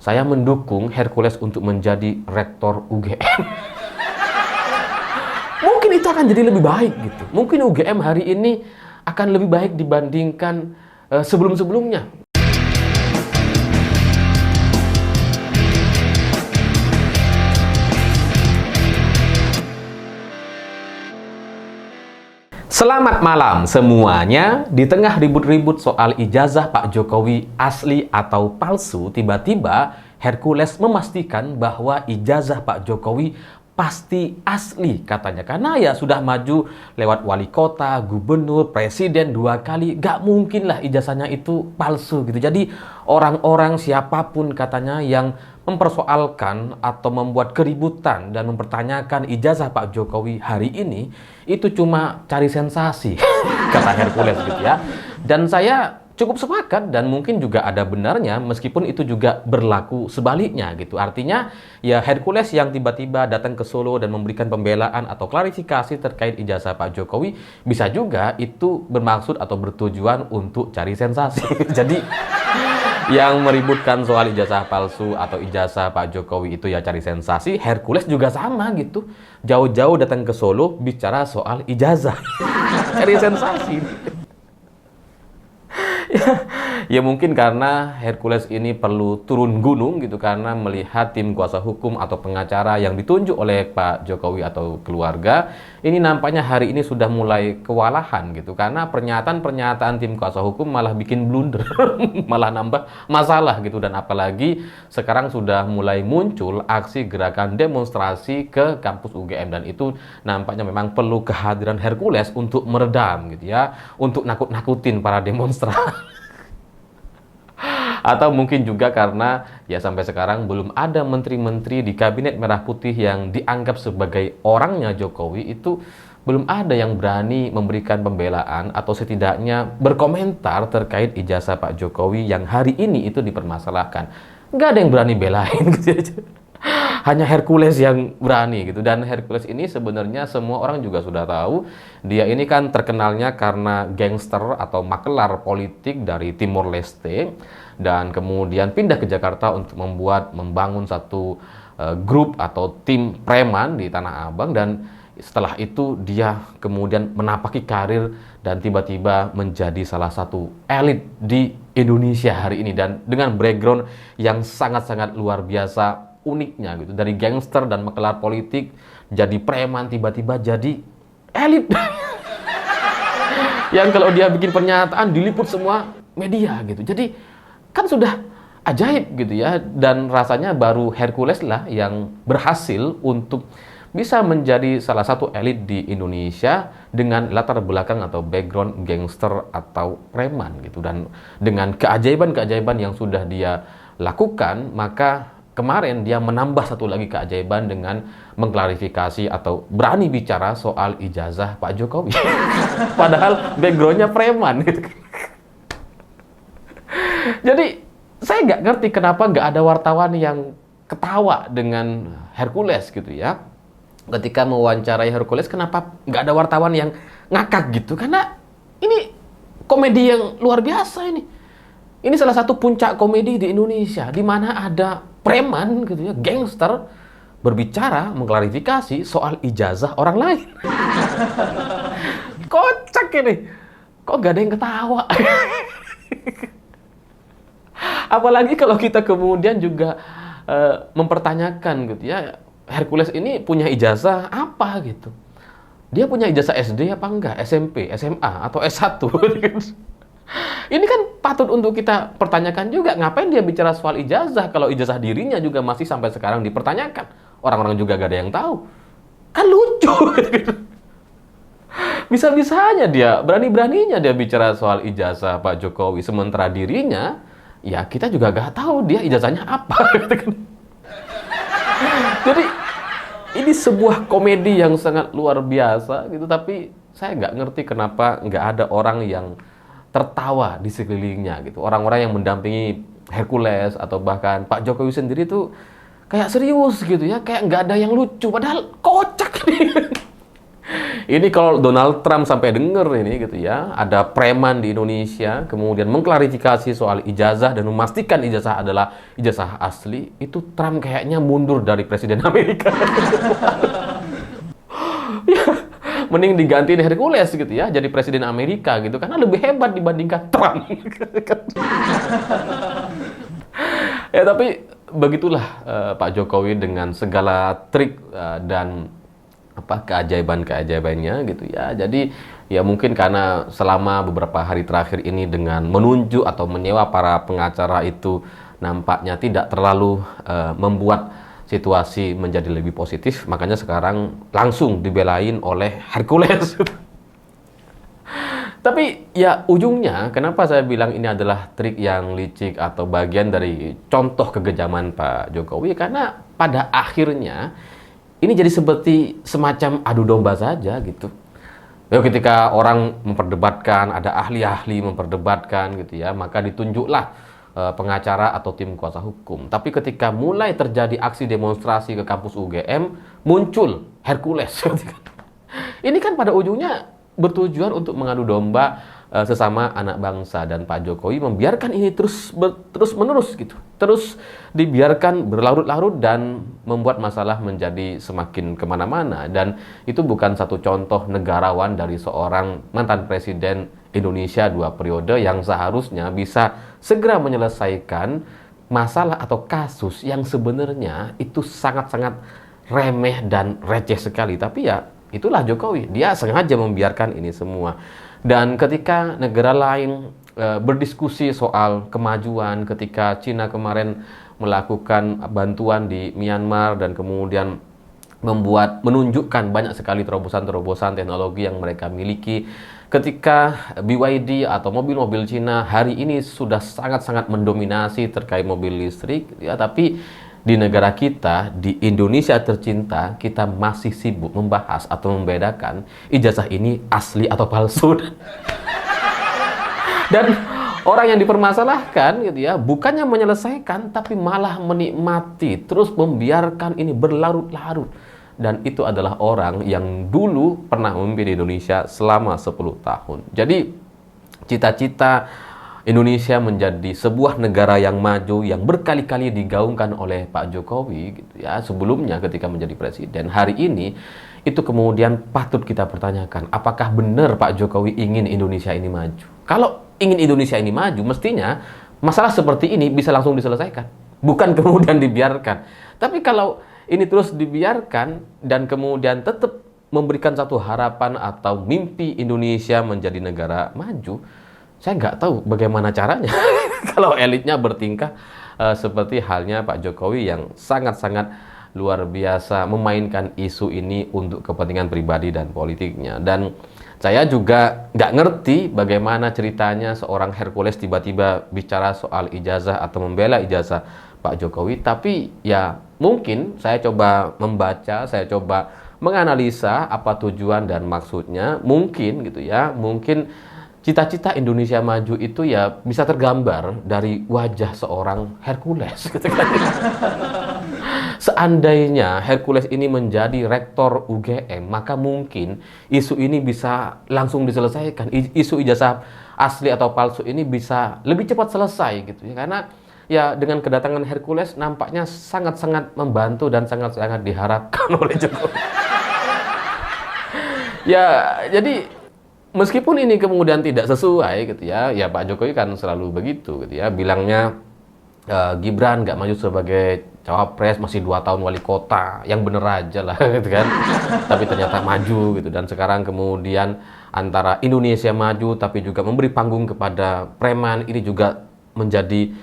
saya mendukung Hercules untuk menjadi rektor UGM. Mungkin itu akan jadi lebih baik gitu. Mungkin UGM hari ini akan lebih baik dibandingkan sebelum-sebelumnya. Selamat malam semuanya. Di tengah ribut-ribut soal ijazah Pak Jokowi asli atau palsu, tiba-tiba Hercules memastikan bahwa ijazah Pak Jokowi pasti asli katanya. Karena ya sudah maju lewat wali kota, gubernur, presiden 2 kali. Gak mungkin lah ijazahnya itu palsu gitu. Jadi orang-orang siapapun katanya yang mempersoalkan atau membuat keributan dan mempertanyakan ijazah Pak Jokowi hari ini itu cuma cari sensasi, kata Hercules gitu ya. Dan saya cukup sepakat dan mungkin juga ada benarnya meskipun itu juga berlaku sebaliknya gitu. Artinya ya Hercules yang tiba-tiba datang ke Solo dan memberikan pembelaan atau klarifikasi terkait ijazah Pak Jokowi bisa juga itu bermaksud atau bertujuan untuk cari sensasi. Jadi yang meributkan soal ijazah palsu atau ijazah Pak Jokowi itu ya cari sensasi, Hercules juga sama gitu. Jauh-jauh datang ke Solo bicara soal ijazah. Cari sensasi. Ya mungkin karena Hercules ini perlu turun gunung gitu karena melihat tim kuasa hukum atau pengacara yang ditunjuk oleh Pak Jokowi atau keluarga ini nampaknya hari ini sudah mulai kewalahan gitu karena pernyataan-pernyataan tim kuasa hukum malah bikin blunder, malah nambah masalah gitu. Dan apalagi sekarang sudah mulai muncul aksi gerakan demonstrasi ke kampus UGM dan itu nampaknya memang perlu kehadiran Hercules untuk meredam gitu ya, untuk nakut-nakutin para demonstran. Atau mungkin juga karena ya sampai sekarang belum ada menteri-menteri di Kabinet Merah Putih yang dianggap sebagai orangnya Jokowi, itu belum ada yang berani memberikan pembelaan atau setidaknya berkomentar terkait ijazah Pak Jokowi yang hari ini itu dipermasalahkan. Nggak ada yang berani belain gitu aja. Hanya Hercules yang berani gitu. Dan Hercules ini sebenarnya semua orang juga sudah tahu dia ini kan terkenalnya karena gangster atau makelar politik dari Timor Leste dan kemudian pindah ke Jakarta untuk membangun satu grup atau tim preman di Tanah Abang. Dan setelah itu dia kemudian menapaki karir dan tiba-tiba menjadi salah satu elit di Indonesia hari ini dan dengan background yang sangat-sangat luar biasa uniknya gitu. Dari gangster dan makelar politik jadi preman tiba-tiba jadi elit. Yang kalau dia bikin pernyataan diliput semua media gitu. Jadi kan sudah ajaib gitu ya. Dan rasanya baru Hercules lah yang berhasil untuk bisa menjadi salah satu elit di Indonesia dengan latar belakang atau background gangster atau preman gitu. Dan dengan keajaiban-keajaiban yang sudah dia lakukan, maka kemarin dia menambah satu lagi keajaiban dengan mengklarifikasi atau berani bicara soal ijazah Pak Jokowi. Padahal backgroundnya preman gitu. Jadi saya nggak ngerti kenapa nggak ada wartawan yang ketawa dengan Hercules gitu ya. Ketika mewawancarai Hercules, kenapa nggak ada wartawan yang ngakak gitu? Karena ini komedi yang luar biasa ini. Ini salah satu puncak komedi di Indonesia, di mana ada preman gitu ya, gangster berbicara mengklarifikasi soal ijazah orang lain. Kocak ini. Kok gak ada yang ketawa? Apalagi kalau kita kemudian juga mempertanyakan gitu ya, Hercules ini punya ijazah apa gitu. Dia punya ijazah SD apa enggak? SMP, SMA atau S1 gitu. Ini kan patut untuk kita pertanyakan juga, ngapain dia bicara soal ijazah kalau ijazah dirinya juga masih sampai sekarang dipertanyakan. Orang-orang juga gak ada yang tahu. Kan lucu. Bisa-bisanya dia, berani-beraninya dia bicara soal ijazah Pak Jokowi, sementara dirinya, ya kita juga gak tahu dia ijazahnya apa. Jadi ini sebuah komedi yang sangat luar biasa gitu, tapi saya gak ngerti kenapa gak ada orang yang tertawa di sekelilingnya gitu. Orang-orang yang mendampingi Hercules atau bahkan Pak Jokowi sendiri tuh kayak serius gitu ya, kayak nggak ada yang lucu, padahal kocak nih. Ini kalau Donald Trump sampai denger ini gitu ya, ada preman di Indonesia, kemudian mengklarifikasi soal ijazah dan memastikan ijazah adalah ijazah asli, itu Trump kayaknya mundur dari Presiden Amerika. Ya, mending digantiin Hercules gitu ya, jadi Presiden Amerika gitu, karena lebih hebat dibandingkan Trump. Ya tapi begitulah Pak Jokowi dengan segala trik dan apa keajaiban-keajaibannya gitu ya. Jadi ya mungkin karena selama beberapa hari terakhir ini dengan menunjuk atau menyewa para pengacara itu nampaknya tidak terlalu membuat situasi menjadi lebih positif, makanya sekarang langsung dibelain oleh Hercules. Tapi ya ujungnya, kenapa saya bilang ini adalah trik yang licik atau bagian dari contoh kegejaman Pak Jokowi? Karena pada akhirnya ini jadi seperti semacam adu domba saja gitu. Ya, ketika orang memperdebatkan, ada ahli-ahli memperdebatkan gitu ya, maka ditunjuklah pengacara atau tim kuasa hukum. Tapi ketika mulai terjadi aksi demonstrasi ke kampus UGM, muncul Hercules. Ini kan pada ujungnya bertujuan untuk mengadu domba sesama anak bangsa, dan Pak Jokowi membiarkan ini terus menerus gitu, terus dibiarkan berlarut-larut dan membuat masalah menjadi semakin kemana-mana. Dan itu bukan satu contoh negarawan dari seorang mantan presiden Indonesia 2 periode yang seharusnya bisa segera menyelesaikan masalah atau kasus yang sebenarnya itu sangat-sangat remeh dan receh sekali. Tapi ya itulah Jokowi, dia sengaja membiarkan ini semua. Dan ketika negara lain berdiskusi soal kemajuan, ketika Cina kemarin melakukan bantuan di Myanmar dan kemudian menunjukkan banyak sekali terobosan-terobosan teknologi yang mereka miliki, ketika BYD atau mobil-mobil Cina hari ini sudah sangat-sangat mendominasi terkait mobil listrik, ya, tapi di negara kita, di Indonesia tercinta, kita masih sibuk membahas atau membedakan ijazah ini asli atau palsu. Dan orang yang dipermasalahkan gitu ya, bukannya menyelesaikan tapi malah menikmati, terus membiarkan ini berlarut-larut. Dan itu adalah orang yang dulu pernah memimpin Indonesia selama 10 tahun. Jadi cita-cita Indonesia menjadi sebuah negara yang maju yang berkali-kali digaungkan oleh Pak Jokowi gitu ya, sebelumnya ketika menjadi presiden. Hari ini itu kemudian patut kita pertanyakan, apakah benar Pak Jokowi ingin Indonesia ini maju? Kalau ingin Indonesia ini maju, mestinya masalah seperti ini bisa langsung diselesaikan, bukan kemudian dibiarkan. Tapi kalau ini terus dibiarkan dan kemudian tetap memberikan satu harapan atau mimpi Indonesia menjadi negara maju, saya nggak tahu bagaimana caranya kalau elitnya bertingkah seperti halnya Pak Jokowi yang sangat-sangat luar biasa memainkan isu ini untuk kepentingan pribadi dan politiknya. Dan saya juga nggak ngerti bagaimana ceritanya seorang Hercules tiba-tiba bicara soal ijazah atau membela ijazah Pak Jokowi. Tapi ya mungkin saya coba membaca, saya coba menganalisa apa tujuan dan maksudnya. Mungkin gitu ya, mungkin cita-cita Indonesia maju itu ya bisa tergambar dari wajah seorang Hercules. Seandainya Hercules ini menjadi rektor UGM, maka mungkin isu ini bisa langsung diselesaikan. Isu ijazah asli atau palsu ini bisa lebih cepat selesai gitu ya. Karena ya dengan kedatangan Hercules nampaknya sangat-sangat membantu dan sangat-sangat diharapkan oleh Jokowi. Ya, jadi meskipun ini kemudian tidak sesuai gitu ya, ya Pak Jokowi kan selalu begitu gitu ya, bilangnya Gibran nggak maju sebagai cawapres, masih 2 tahun wali kota, yang bener aja lah gitu kan. Tapi ternyata maju gitu, dan sekarang kemudian antara Indonesia maju tapi juga memberi panggung kepada preman, ini juga menjadi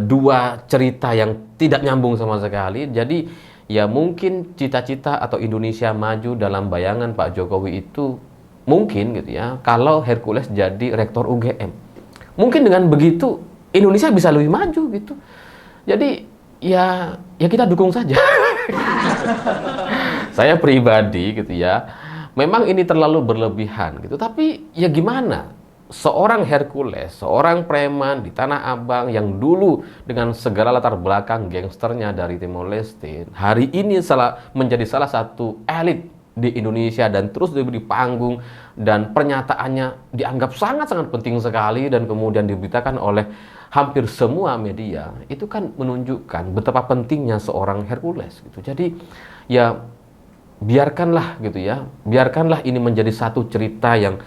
dua cerita yang tidak nyambung sama sekali. Jadi ya mungkin cita-cita atau Indonesia maju dalam bayangan Pak Jokowi itu mungkin gitu ya, kalau Hercules jadi rektor UGM, mungkin dengan begitu Indonesia bisa lebih maju gitu. Jadi ya kita dukung saja. Saya pribadi gitu ya, memang ini terlalu berlebihan gitu. Tapi ya gimana? Seorang Hercules, seorang preman di Tanah Abang yang dulu dengan segala latar belakang gangsternya dari Timor Leste, hari ini menjadi salah satu elit di Indonesia dan terus diberi panggung dan pernyataannya dianggap sangat-sangat penting sekali dan kemudian diberitakan oleh hampir semua media, itu kan menunjukkan betapa pentingnya seorang Hercules gitu. Jadi ya biarkanlah gitu ya, biarkanlah ini menjadi satu cerita yang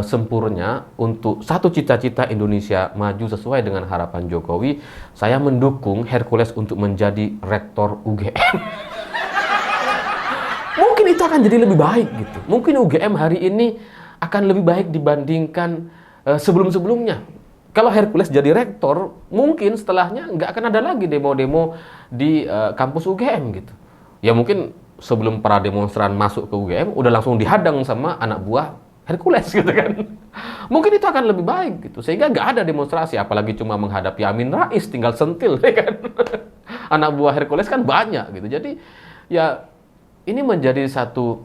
sempurna untuk satu cita-cita Indonesia maju sesuai dengan harapan Jokowi. Saya mendukung Hercules untuk menjadi rektor UGM. Mungkin itu akan jadi lebih baik gitu. Mungkin UGM hari ini akan lebih baik dibandingkan sebelum-sebelumnya. Kalau Hercules jadi rektor, mungkin setelahnya nggak akan ada lagi demo-demo di kampus UGM gitu. Ya mungkin sebelum para demonstran masuk ke UGM, udah langsung dihadang sama anak buah Hercules gitu kan. Mungkin itu akan lebih baik gitu. Sehingga nggak ada demonstrasi, apalagi cuma menghadapi Amin Rais, tinggal sentil ya kan. Anak buah Hercules kan banyak gitu. Jadi ya ini menjadi satu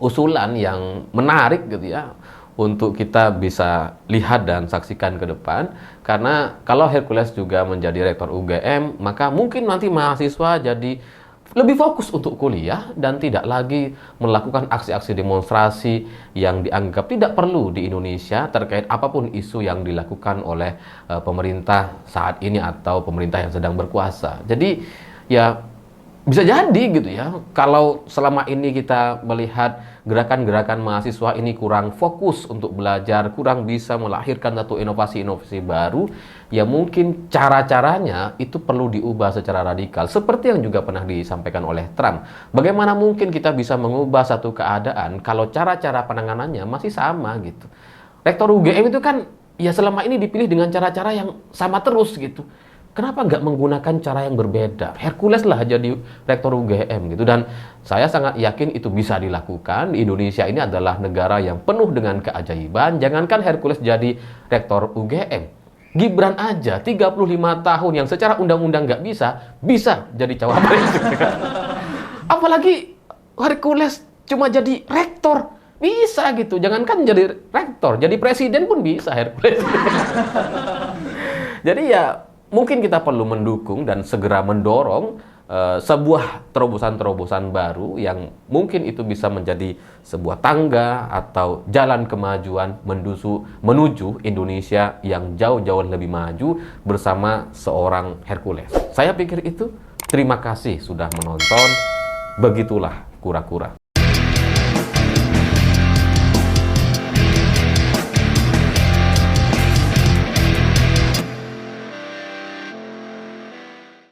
usulan yang menarik gitu ya, untuk kita bisa lihat dan saksikan ke depan. Karena kalau Hercules juga menjadi rektor UGM, maka mungkin nanti mahasiswa jadi lebih fokus untuk kuliah dan tidak lagi melakukan aksi-aksi demonstrasi yang dianggap tidak perlu di Indonesia terkait apapun isu yang dilakukan oleh pemerintah saat ini atau pemerintah yang sedang berkuasa. Jadi ya bisa jadi gitu ya, kalau selama ini kita melihat gerakan-gerakan mahasiswa ini kurang fokus untuk belajar, kurang bisa melahirkan satu inovasi-inovasi baru, ya mungkin cara-caranya itu perlu diubah secara radikal. Seperti yang juga pernah disampaikan oleh Trump. Bagaimana mungkin kita bisa mengubah satu keadaan kalau cara-cara penanganannya masih sama gitu. Rektor UGM itu kan ya selama ini dipilih dengan cara-cara yang sama terus gitu. Kenapa nggak menggunakan cara yang berbeda? Hercules lah jadi rektor UGM gitu. Dan saya sangat yakin itu bisa dilakukan. Indonesia ini adalah negara yang penuh dengan keajaiban. Jangankan Hercules jadi rektor UGM, Gibran aja 35 tahun yang secara undang-undang nggak bisa jadi cawapres gitu kan. Apalagi Hercules cuma jadi rektor, bisa gitu. Jangankan jadi rektor, jadi presiden pun bisa Hercules. Jadi ya mungkin kita perlu mendukung dan segera mendorong sebuah terobosan-terobosan baru yang mungkin itu bisa menjadi sebuah tangga atau jalan kemajuan menuju Indonesia yang jauh-jauh lebih maju bersama seorang Hercules. Saya pikir itu. Terima kasih sudah menonton. Begitulah kura-kura.